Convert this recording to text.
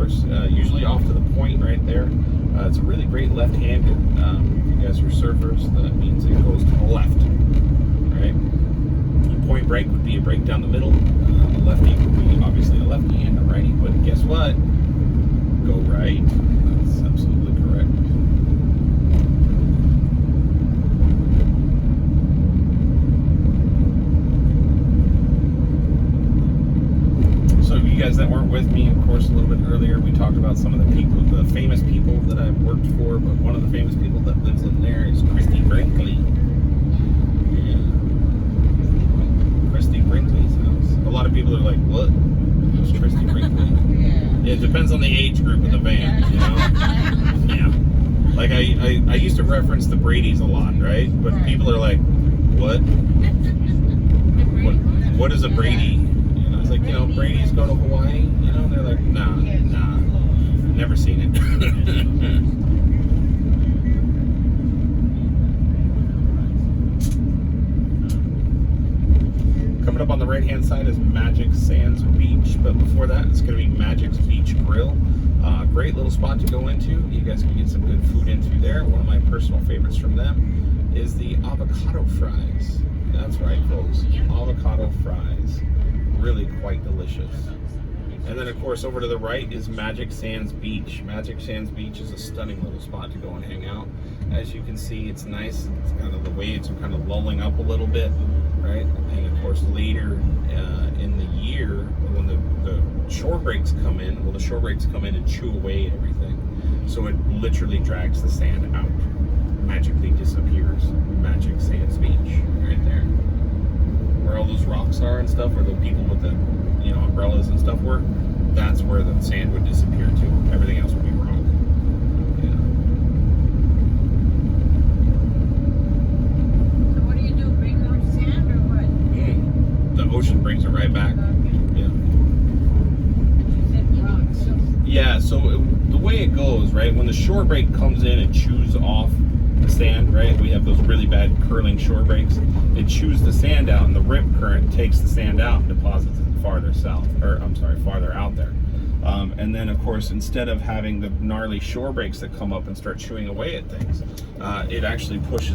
course, usually off to the point right there. It's a really great left-handed. If you guys are surfers, that means it goes to the left, right? A point break would be a break down the middle. The lefty would be obviously a lefty and a righty, but guess what? Go right. That's absolutely correct. So you guys that weren't with me, of course, a little bit earlier, we talked about some of the people, the famous people that I've worked for, but one of the famous people that lives in there is Christy Brinkley. Yeah. Christy Brinkley's house. A lot of people are like, what? Who's Christy Brinkley? Yeah, it depends on the age group of the band, you know? Yeah. Like, I used to reference the Bradys a lot, right? But people are like, what? What is a Brady? It's like, you know, Brady's go to Hawaii, you know, they're like, nah, never seen it. Coming up on the right-hand side is Magic Sands Beach, but before that, it's going to be Magic's Beach Grill. Great little spot to go into. You guys can get some good food into there. One of my personal favorites from them is the avocado fries. That's right, folks, avocado fries. Really quite delicious. And then of course over to the right is Magic Sands Beach. Magic Sands Beach is a stunning little spot to go and hang out. As you can see, it's nice. It's kind of the waves are kind of lulling up a little bit, right? And of course later in the year when the shore breaks come in, well, the shore breaks come in and chew away everything. So it literally drags the sand out. Magically disappears. Magic Sands Beach right there. Where all those rocks are and stuff, where the people with the, you know, umbrellas and stuff were, that's where the sand would disappear to. Everything else would be rock. Yeah. So what do you do? Bring more sand or what? The ocean brings it right back. Yeah. You said rocks. Yeah. So the way it goes, right? When the shore break comes in and chews off the sand, right? We have those really bad curling shore breaks. It chews the sand out, and the rip current takes the sand out and deposits it farther south, or I'm sorry, farther out there. And then, of course, instead of having the gnarly shore breaks that come up and start chewing away at things, it actually pushes